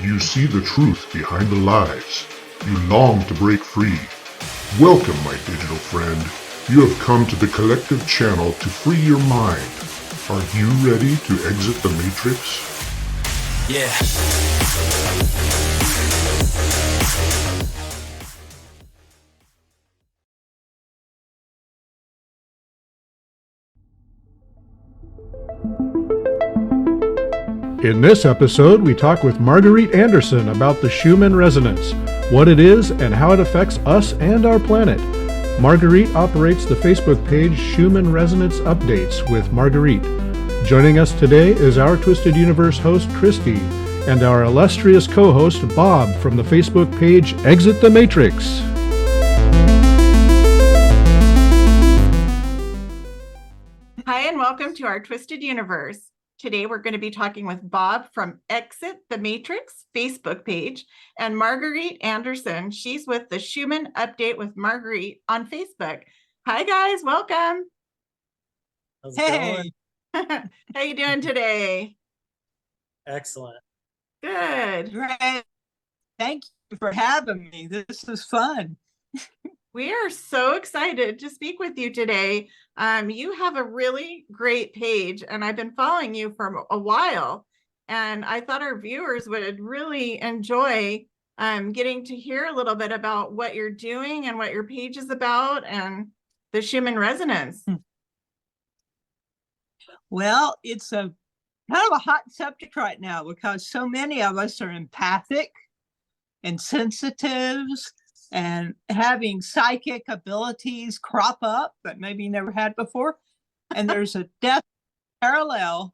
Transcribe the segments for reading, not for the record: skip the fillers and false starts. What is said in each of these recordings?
you see the truth behind the lies. You long to break free. Welcome, my digital friend. You have come to the collective channel to free your mind. Are you ready to exit the matrix? Yeah. In this episode, we talk with Marguerite Anderson about the Schumann Resonance, what it is and how it affects us and our planet. Marguerite operates the Facebook page Schumann Resonance Updates with Marguerite. Joining us today is our Twisted Universe host, Christy, and our illustrious co-host, Bob, from the Facebook page Exit the Matrix. Hi, and welcome to our Twisted Universe. Today, we're going to be talking with Bob from Exit the Matrix Facebook page and Marguerite Anderson. She's with the Schumann Update with Marguerite on Facebook. Hi, guys. Welcome. How's it going? How you doing today? Excellent. Good. Great. Thank you for having me. This is fun. We are so excited to speak with you today. You have a really great page, and I've been following you for a while, and I thought our viewers would really enjoy getting to hear a little bit about what you're doing and what your page is about and the Schumann Resonance. Well, it's a kind of a hot subject right now because so many of us are empathic and sensitives and having psychic abilities crop up that maybe you never had before. And there's a depth parallel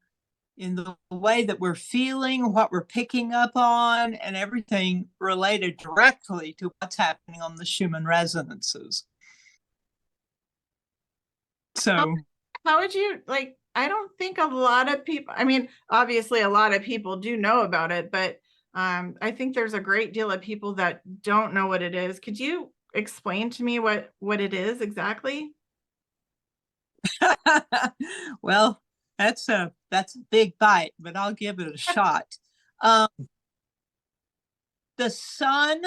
in the way that we're feeling, what we're picking up on, and everything related directly to what's happening on the Schumann resonances. So how would you, like, I don't think a lot of people, I mean, obviously a lot of people do know about it, but I think there's a great deal of people that don't know what it is. Could you explain to me what it is exactly? Well, that's a big bite, but I'll give it a shot. The sun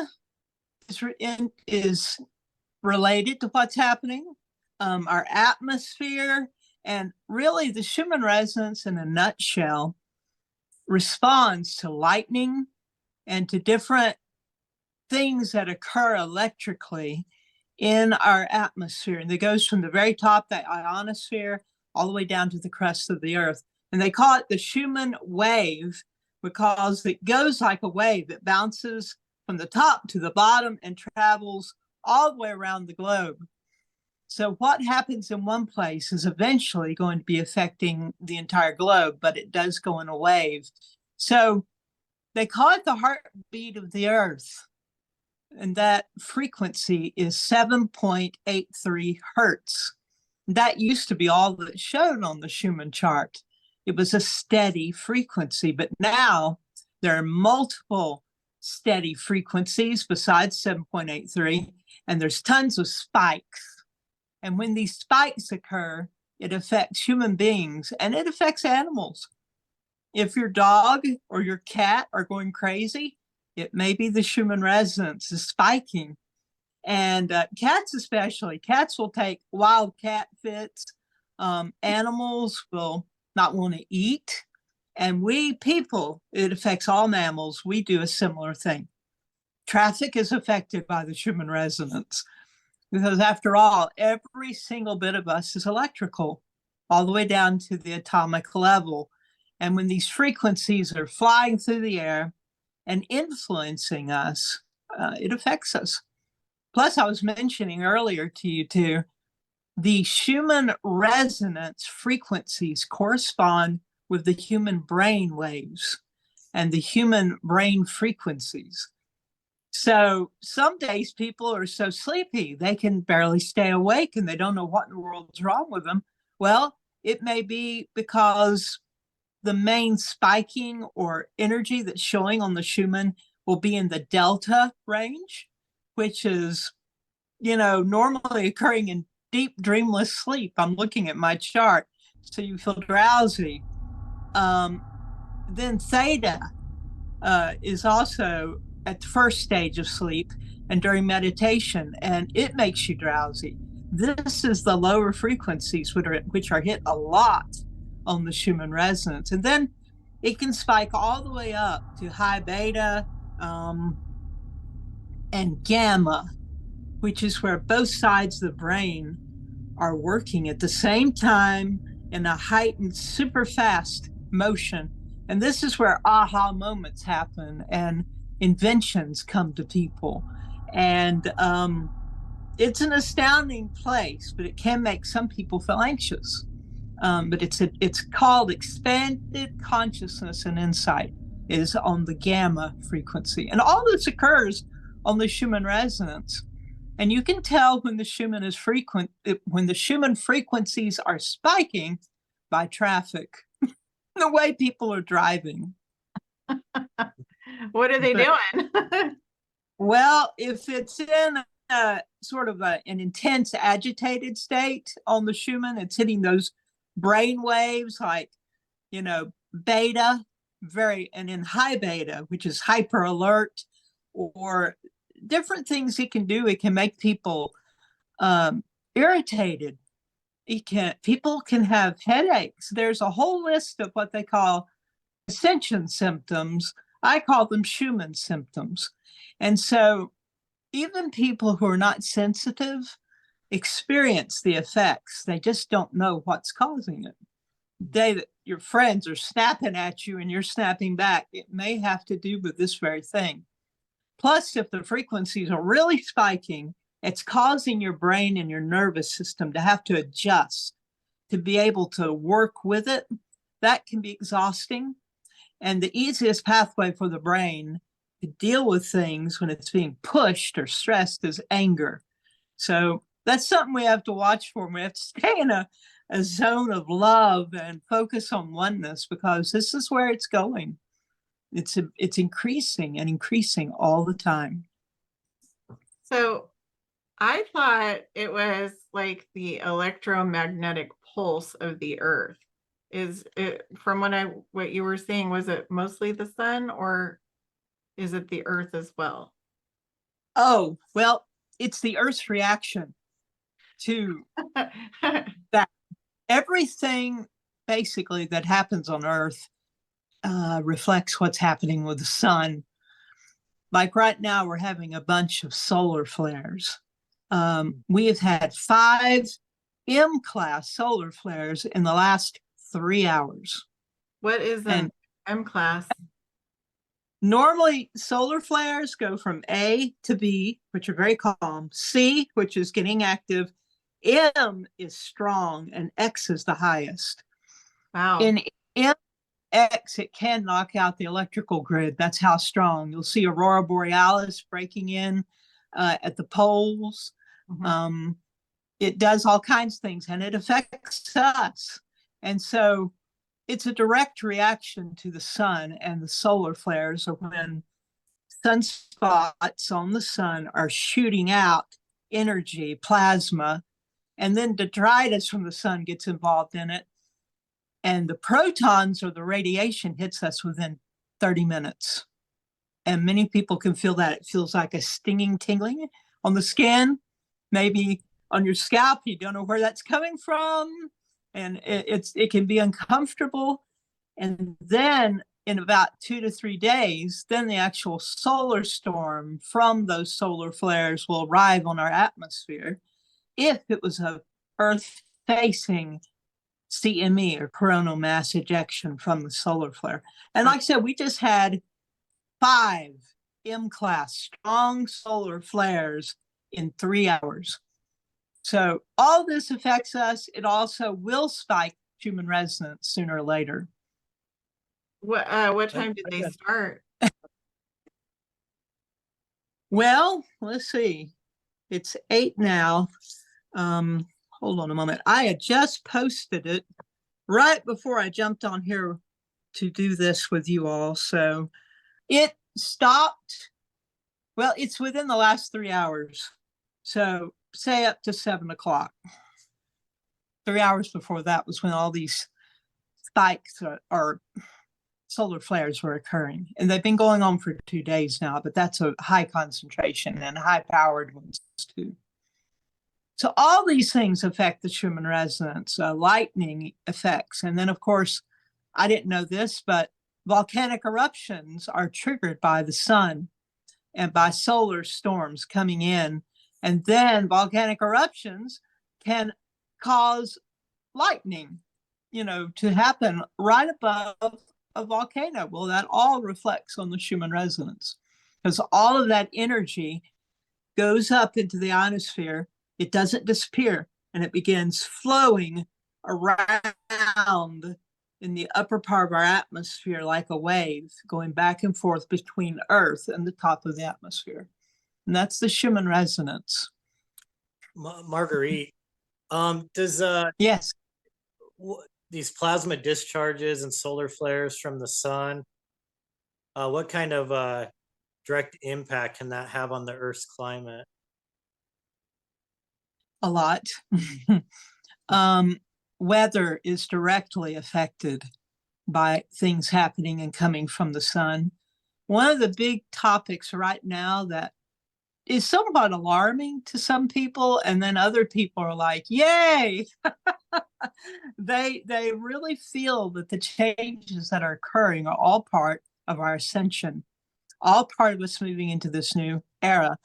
is related to what's happening, our atmosphere, and really the Schumann resonance in a nutshell responds to lightning and to different things that occur electrically in our atmosphere. And it goes from the very top, the ionosphere, all the way down to the crust of the earth. And they call it the Schumann wave because it goes like a wave that bounces from the top to the bottom and travels all the way around the globe. So what happens in one place is eventually going to be affecting the entire globe, but it does go in a wave. So they call it the heartbeat of the earth. And that frequency is 7.83 hertz. That used to be all that showed on the Schumann chart. It was a steady frequency, but now there are multiple steady frequencies besides 7.83, and there's tons of spikes. And when these spikes occur, it affects human beings and it affects animals. If your dog or your cat are going crazy, it may be the Schumann resonance is spiking. And cats especially, cats will take wild cat fits. Animals will not want to eat. And we people, it affects all mammals. We do a similar thing. Traffic is affected by the Schumann resonance because after all, every single bit of us is electrical, all the way down to the atomic level. And when these frequencies are flying through the air and influencing us, it affects us. Plus, I was mentioning earlier to you too, the Schumann resonance frequencies correspond with the human brain waves and the human brain frequencies. So some days people are so sleepy, they can barely stay awake and they don't know what in the world's wrong with them. Well, it may be because the main spiking or energy that's showing on the Schumann will be in the delta range, which is, normally occurring in deep dreamless sleep. I'm looking at my chart, so you feel drowsy. Then theta is also at the first stage of sleep and during meditation, and it makes you drowsy. This is the lower frequencies which are hit a lot on the Schumann resonance. And then it can spike all the way up to high beta and gamma, which is where both sides of the brain are working at the same time in a heightened, super fast motion. And this is where aha moments happen and inventions come to people. And it's an astounding place, but it can make some people feel anxious. But it's called expanded consciousness and insight, is on the gamma frequency. And all this occurs on the Schumann resonance. And you can tell when the Schumann is frequent, when the Schumann frequencies are spiking by traffic, the way people are driving. What are they doing? Well, if it's in a sort of an intense agitated state on the Schumann, it's hitting those brain waves like, beta, and in high beta, which is hyper alert, or different things it can do. It can make people irritated. People can have headaches. There's a whole list of what they call ascension symptoms. I call them Schumann symptoms. And so even people who are not sensitive experience the effects. They just don't know what's causing it. The day that your friends are snapping at you and you're snapping back, it may have to do with this very thing. Plus, if the frequencies are really spiking, it's causing your brain and your nervous system to have to adjust to be able to work with it. That can be exhausting. And the easiest pathway for the brain to deal with things when it's being pushed or stressed is anger. So that's something we have to watch for. We have to stay in a zone of love and focus on oneness, because this is where it's going. It's increasing and increasing all the time. So I thought it was like the electromagnetic pulse of the earth. Is it, from what you were saying, was it mostly the sun, or is it the earth as well? Oh, well, it's the earth's reaction to that. Everything basically that happens on earth reflects what's happening with the sun. Like right now, we're having a bunch of solar flares. We have had 5 M-class solar flares in the last 3 hours. What is an M class? Normally, solar flares go from A to B, which are very calm, C, which is getting active, M is strong, and X is the highest. Wow. In MX, it can knock out the electrical grid. That's how strong. You'll see aurora borealis breaking in at the poles. Mm-hmm. It does all kinds of things, and it affects us. And so it's a direct reaction to the sun, and the solar flares are when sunspots on the sun are shooting out energy, plasma, and then detritus from the sun gets involved in it. And the protons or the radiation hits us within 30 minutes. And many people can feel that. It feels like a stinging, tingling on the skin, maybe on your scalp. You don't know where that's coming from. And it can be uncomfortable. And then in about 2 to 3 days, then the actual solar storm from those solar flares will arrive on our atmosphere, if it was a Earth-facing CME, or coronal mass ejection, from the solar flare. And like I said, we just had 5 M-class strong solar flares in 3 hours. So all this affects us. It also will spike Schumann resonance sooner or later. What time did they start? Well, let's see. It's 8 now. Hold on a moment. I had just posted it right before I jumped on here to do this with you all. So it stopped. Well, it's within the last 3 hours. So say up to 7 o'clock. 3 hours before that was when all these spikes are solar flares were occurring. And they've been going on for 2 days now, but that's a high concentration and high powered ones too. So all these things affect the Schumann resonance, lightning effects. And then, of course, I didn't know this, but volcanic eruptions are triggered by the sun and by solar storms coming in. And then volcanic eruptions can cause lightning, to happen right above a volcano. Well, that all reflects on the Schumann resonance because all of that energy goes up into the ionosphere. It doesn't disappear, and it begins flowing around in the upper part of our atmosphere like a wave, going back and forth between Earth and the top of the atmosphere. And that's the Schumann resonance. Marguerite, does Yes. these plasma discharges and solar flares from the sun, what kind of direct impact can that have on the Earth's climate? A lot. Weather is directly affected by things happening and coming from the sun. One of the big topics right now that is somewhat alarming to some people, and then other people are like, yay! They really feel that the changes that are occurring are all part of our ascension, all part of us moving into this new era.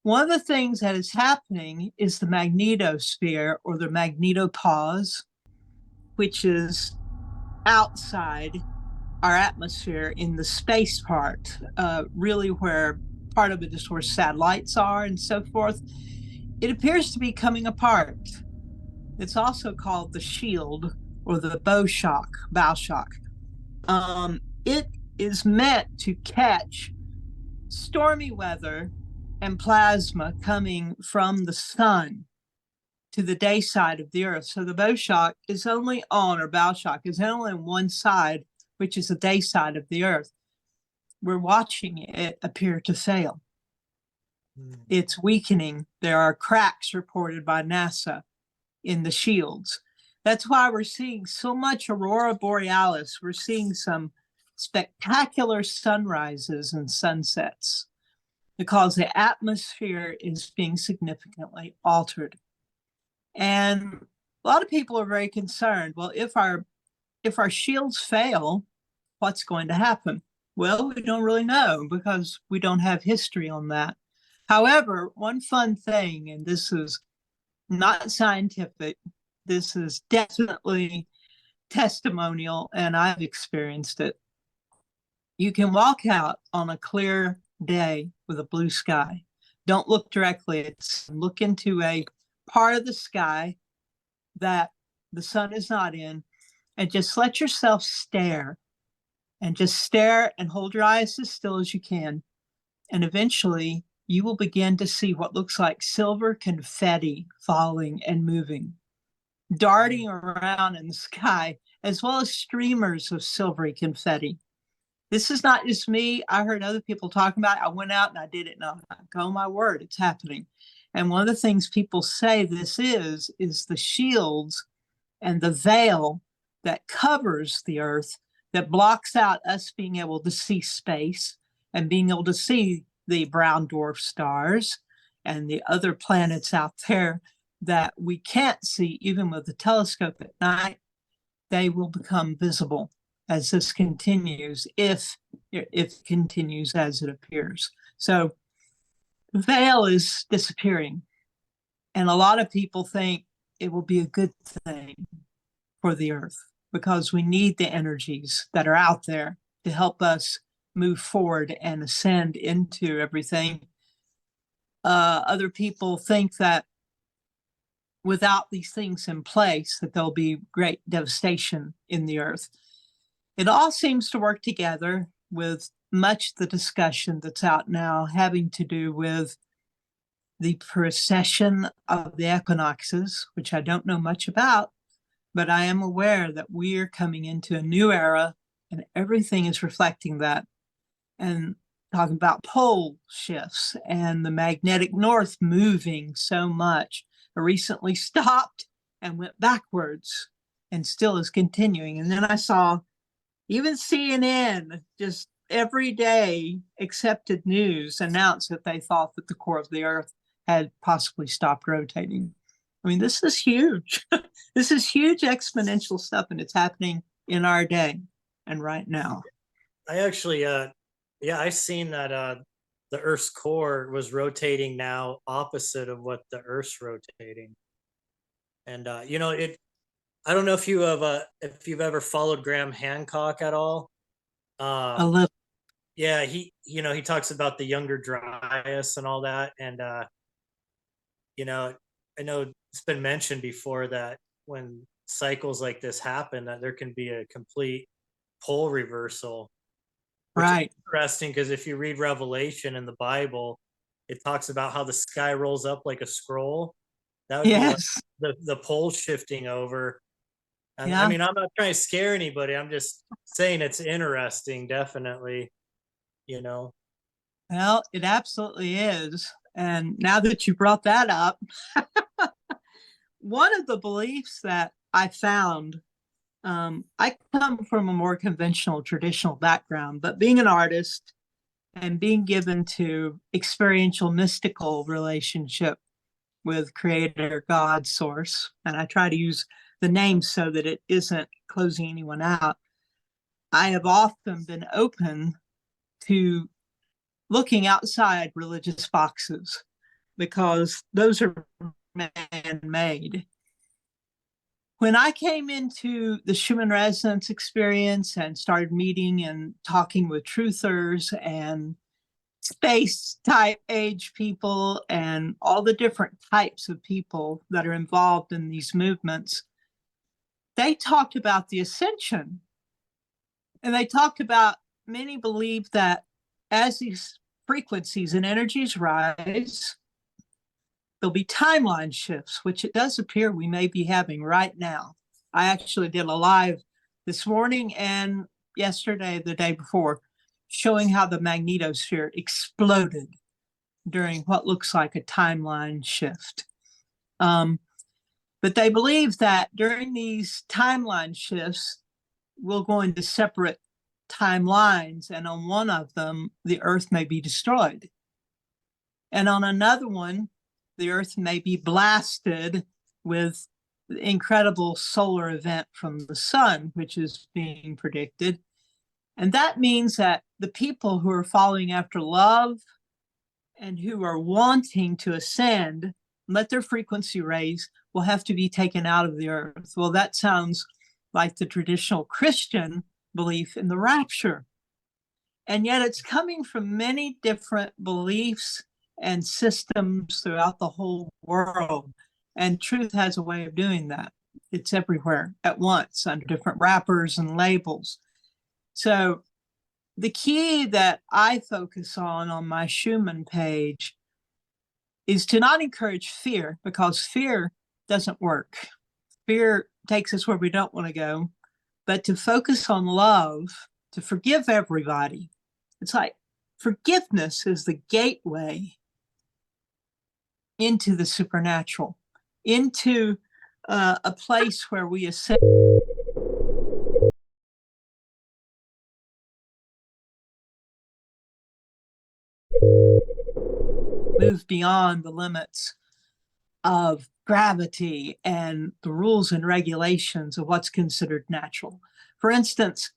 One of the things that is happening is the magnetosphere, or the magnetopause, which is outside our atmosphere in the space part, really where part of it is where satellites are and so forth. It appears to be coming apart. It's also called the shield or the bow shock. It is meant to catch stormy weather and plasma coming from the sun to the day side of the Earth. So the bow shock is only on, or bow shock is only on one side, which is the day side of the Earth. We're watching it appear to fail. It's weakening. There are cracks reported by NASA in the shields. That's why we're seeing so much aurora borealis. We're seeing some spectacular sunrises and sunsets because the atmosphere is being significantly altered. And a lot of people are very concerned. Well, if our shields fail, what's going to happen? Well, we don't really know because we don't have history on that. However, one fun thing, and this is not scientific, this is definitely testimonial, and I've experienced it. You can walk out on a clear day with a blue sky. Don't look directly at the sun. Look into a part of the sky that the sun is not in, and just let yourself stare. And just stare and hold your eyes as still as you can. And eventually you will begin to see what looks like silver confetti falling and moving, darting around in the sky, as well as streamers of silvery confetti. This is not just me. I heard other people talking about it. I went out and I did it, and I'm like, oh my word, it's happening. And one of the things people say this is the shields and the veil that covers the Earth, that blocks out us being able to see space and being able to see the brown dwarf stars and the other planets out there that we can't see even with the telescope at night. They will become visible as this continues, if it continues as it appears. So the veil is disappearing. And a lot of people think it will be a good thing for the Earth because we need the energies that are out there to help us move forward and ascend into everything. Other people think that without these things in place, that there'll be great devastation in the Earth. It all seems to work together with much the discussion that's out now having to do with the precession of the equinoxes, which I don't know much about, but I am aware that we are coming into a new era and everything is reflecting that. And talking about pole shifts and the magnetic north moving so much. It recently stopped and went backwards and still is continuing. And then I saw Even CNN just every day accepted news announced that they thought that the core of the Earth had possibly stopped rotating. I mean, this is huge. This is huge exponential stuff, and it's happening in our day and right now. I actually, yeah, I seen that the Earth's core was rotating now opposite of what the Earth's rotating. And you know, I don't know if if you've ever followed Graham Hancock at all. A little. Yeah, he talks about the Younger Dryas and all that, and you know, I know it's been mentioned before that when cycles like this happen, that there can be a complete pole reversal, which Right. is interesting because if you read Revelation in the Bible, it talks about how the sky rolls up like a scroll. That would be like Yes. the pole shifting over. And I Yeah. mean, I'm not trying to scare anybody. I'm just saying it's interesting, definitely, you know. Well, it absolutely is. And now that you brought that up, one of the beliefs that I found, I come from a more conventional, traditional background, but being an artist and being given to experiential, mystical relationship with Creator, God, Source, and I try to use the name so that it isn't closing anyone out. I have often been open to looking outside religious boxes because those are man-made. When I came into the Schumann Resonance experience and started meeting and talking with truthers and space type age people and all the different types of people that are involved in these movements, they talked about the ascension. And they talked about, many believe that as these frequencies and energies rise, there'll be timeline shifts, which it does appear we may be having right now. I actually did a live this morning and yesterday, the day before, showing how the magnetosphere exploded during what looks like a timeline shift. But they believe that during these timeline shifts, we'll go into separate timelines, and on one of them, the Earth may be destroyed. And on another one, the Earth may be blasted with the incredible solar event from the sun, which is being predicted. And that means that the people who are following after love and who are wanting to ascend, let their frequency raise, will have to be taken out of the Earth. Well, that sounds like the traditional Christian belief in the rapture. And yet it's coming from many different beliefs and systems throughout the whole world. And truth has a way of doing that. It's everywhere at once under different wrappers and labels. So the key that I focus on my Schumann page is to not encourage fear, because fear doesn't work. Fear takes us where we don't want to go, but to focus on love, to forgive everybody. It's like forgiveness is the gateway into the supernatural, into a place where we ascend, move beyond the limits of gravity and the rules and regulations of what's considered natural. For instance,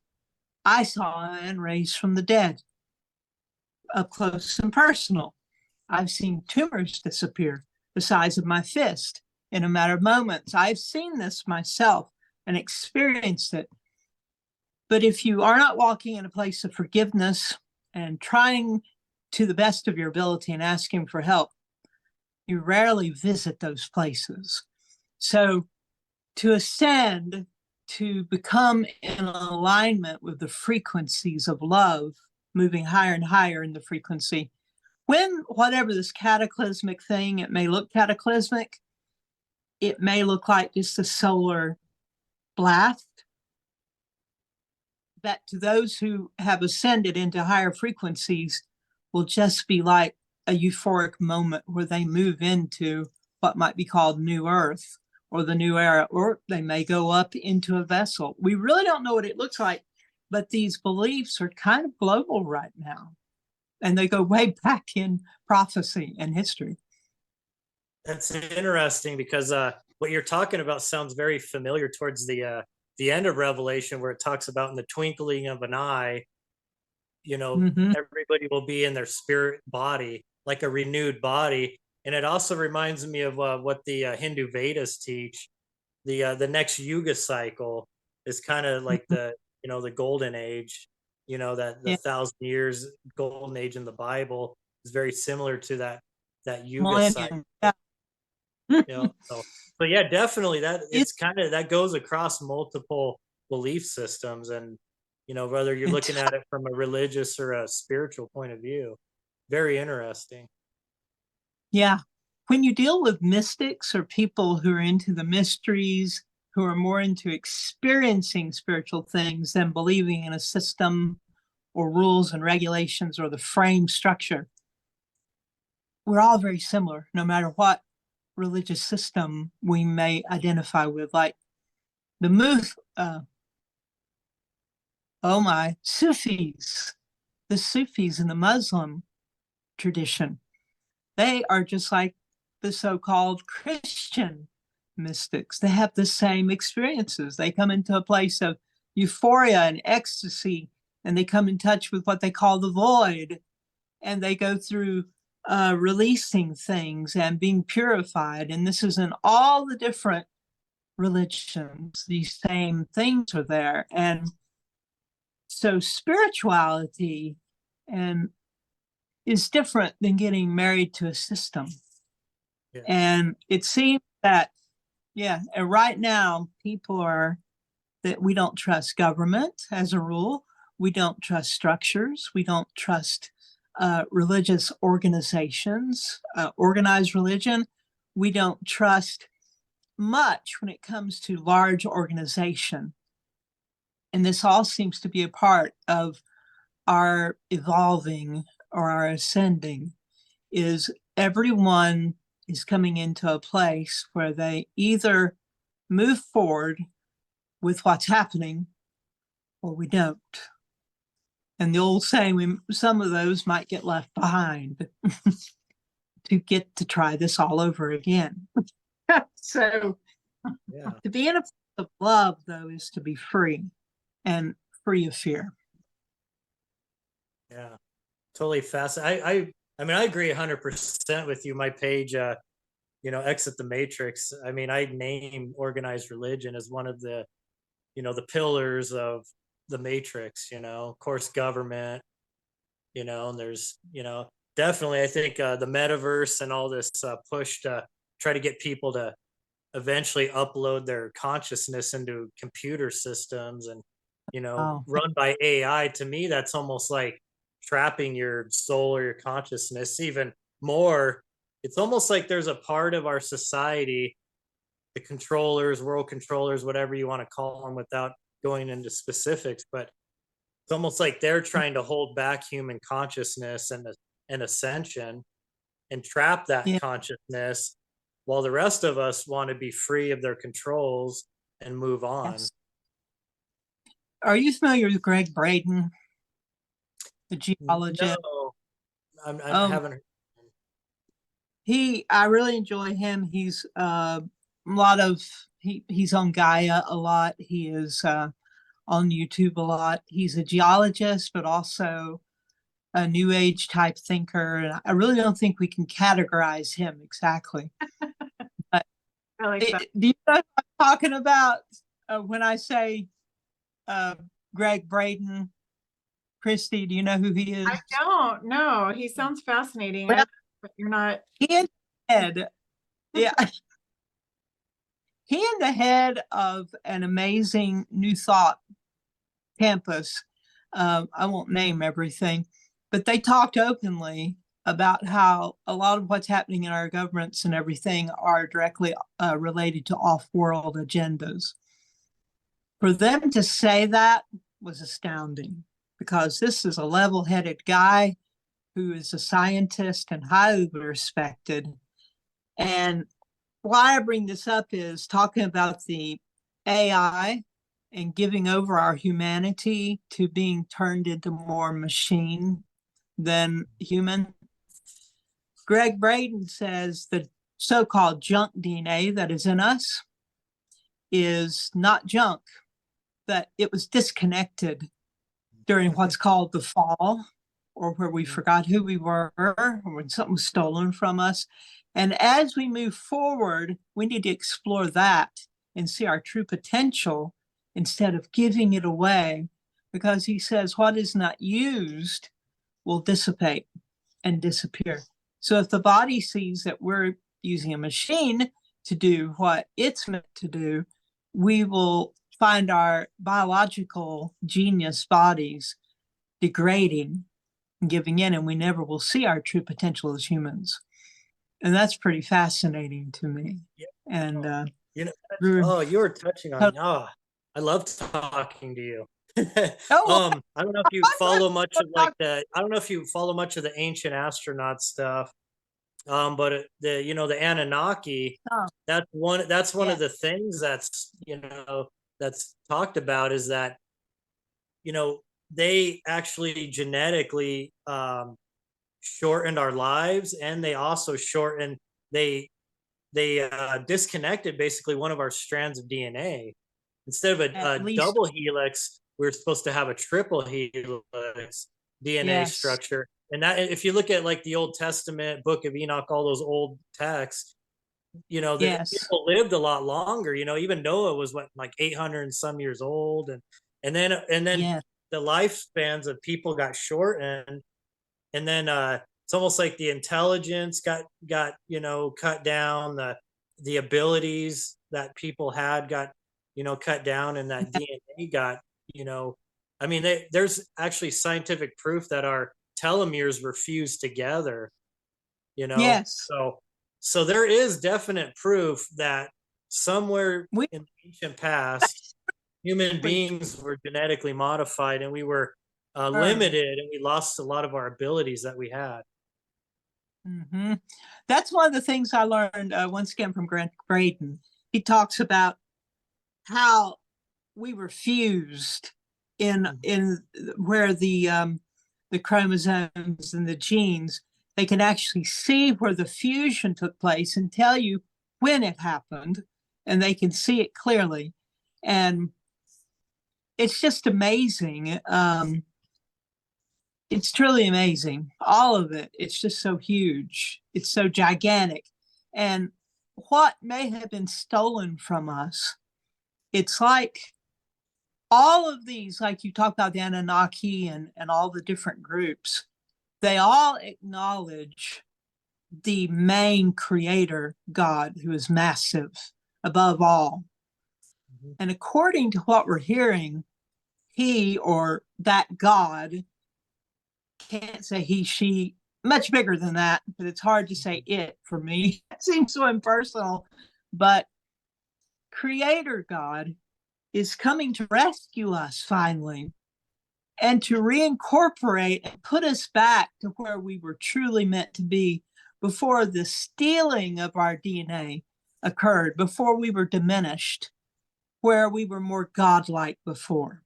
I saw a man raised from the dead, up close and personal. I've seen tumors disappear the size of my fist in a matter of moments. I've seen this myself and experienced it. But if you are not walking in a place of forgiveness and trying to the best of your ability and asking for help, you rarely visit those places. So to ascend, to become in alignment with the frequencies of love, moving higher and higher in the frequency, when whatever this cataclysmic thing, it may look cataclysmic, it may look like just a solar blast, that to those who have ascended into higher frequencies will just be like a euphoric moment where they move into what might be called New Earth or the new era, or they may go up into a vessel. We really don't know what it looks like but these beliefs are kind of global right now, and they go way back in prophecy and history. That's interesting because what you're talking about sounds very familiar towards the end of Revelation, where it talks about in the twinkling of an eye, everybody will be in their spirit body, like a renewed body. And it also reminds me of what the Hindu Vedas teach. The next Yuga cycle is kind of like the golden age. That the Yeah. 1,000 years golden age in the Bible is very similar to that Yuga cycle. Yeah. So yeah, definitely it's kind of that goes across multiple belief systems, and whether you're looking at it from a religious or a spiritual point of view. Very interesting. Yeah. When you deal with mystics or people who are into the mysteries, who are more into experiencing spiritual things than believing in a system or rules and regulations or the frame structure, we're all very similar, no matter what religious system we may identify with. Like the Sufis, the Sufis in the Muslim tradition, they are just like the so-called Christian mystics. They have the same experiences. They come into a place of euphoria and ecstasy, and they come in touch with what they call the void, and they go through releasing things and being purified. And this is in all the different religions. These same things are there. And so spirituality is different than getting married to a system. Yeah. And it seems that, and right now people are that we don't trust government as a rule. We don't trust structures. We don't trust religious organizations, organized religion. We don't trust much when it comes to large organization. And this all seems to be a part of our evolving or our ascending, is everyone is coming into a place where they either move forward with what's happening or we don't. And the old saying, some of those might get left behind to get to try this all over again. So to be in a place of love, though, is to be free and free of fear. Yeah, totally fascinating. I mean, I agree 100% with you. My page, Exit the Matrix. I mean, I name organized religion as one of the, the pillars of the Matrix, of course, government, and there's, definitely, I think the metaverse and all this push to try to get people to eventually upload their consciousness into computer systems and, run by AI. To me, that's almost like trapping your soul or your consciousness even more. It's almost like there's a part of our society, the controllers, world controllers, whatever you want to call them without going into specifics, but it's almost like they're trying to hold back human consciousness and ascension and trap that consciousness, while the rest of us want to be free of their controls and move on. Yes. Are you familiar with Greg Braden, the geologist? No, I haven't heard. I really enjoy him. He's he's on Gaia a lot. He is on YouTube a lot. He's a geologist, but also a new age type thinker. And I really don't think we can categorize him exactly. But do you know what I'm talking about when I say Greg Braden? Christy, do you know who he is? I don't know. He sounds fascinating. Well, but you're not. He is the head. Yeah. He is the head of an amazing New Thought campus. I won't name everything, but they talked openly about how a lot of what's happening in our governments and everything are directly related to off-world agendas. For them to say that was astounding, because this is a level-headed guy who is a scientist and highly respected. And why I bring this up is talking about the AI and giving over our humanity to being turned into more machine than human. Greg Braden says the so-called junk DNA that is in us is not junk, that it was disconnected during what's called the fall, or where we forgot who we were, or when something was stolen from us. And as we move forward, we need to explore that and see our true potential instead of giving it away, because he says what is not used will dissipate and disappear. So if the body sees that we're using a machine to do what it's meant to do, we will find our biological genius bodies degrading and giving in, and we never will see our true potential as humans. And that's pretty fascinating to me. Yeah. And you were touching on I love talking to you. I don't know if you follow much of the ancient astronaut stuff. But the Anunnaki, that's one of the things that's talked about, is that they actually genetically shortened our lives, and they also they disconnected basically one of our strands of DNA. Instead of a double helix, we're supposed to have a triple helix DNA structure. And that, if you look at like the Old Testament, Book of Enoch, all those old texts, the people lived a lot longer. Even Noah was like 800 and some years old, and then the lifespans of people got shortened, and then it's almost like the intelligence got cut down, the abilities that people had got cut down, and that DNA got there's actually scientific proof that our telomeres were fused together, so there is definite proof that somewhere in the ancient past, human beings were genetically modified, and we were limited, and we lost a lot of our abilities that we had. Mm-hmm. That's one of the things I learned once again from Grant Braden. He talks about how we were fused in where the chromosomes and the genes, they can actually see where the fusion took place and tell you when it happened, and they can see it clearly. And it's just amazing. It's truly amazing. All of it. It's just so huge. It's so gigantic. And what may have been stolen from us, it's like all of these, like you talked about the Anunnaki and all the different groups, they all acknowledge the main creator, God, who is massive above all. Mm-hmm. And according to what we're hearing, he, or that God, can't say he, she, much bigger than that, but it's hard to say it for me. It seems so impersonal, but Creator God is coming to rescue us finally, and to reincorporate and put us back to where we were truly meant to be before the stealing of our DNA occurred, before we were diminished, where we were more godlike before.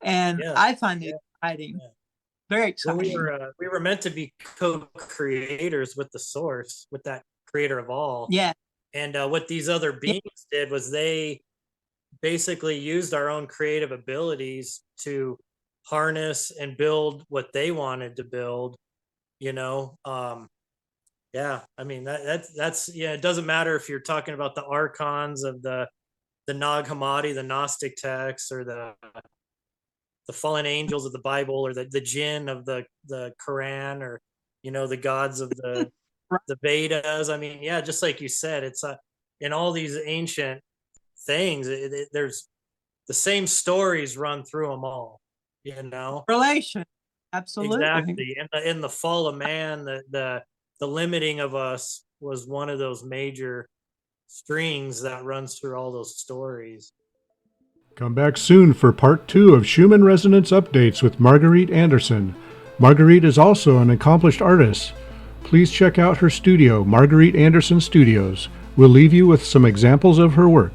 And I find it exciting. Yeah. Very exciting. Well, we were meant to be co-creators with the source, with that creator of all. Yeah. And what these other beings did was they basically used our own creative abilities to harness and build what they wanted to build. I mean, that's it doesn't matter if you're talking about the archons of the Nag Hammadi, the Gnostic texts, or the fallen angels of the Bible, or the jinn of the Quran, or the gods of the Vedas. I mean, just like you said, it's in all these ancient things, there's the same stories run through them all. Relation, absolutely. Exactly. In the fall of man, the limiting of us was one of those major strings that runs through all those stories. Come back soon for part 2 of Schumann Resonance Updates with Marguerite Anderson. Marguerite is also an accomplished artist. Please check out her studio, Marguerite Anderson Studios. We'll leave you with some examples of her work.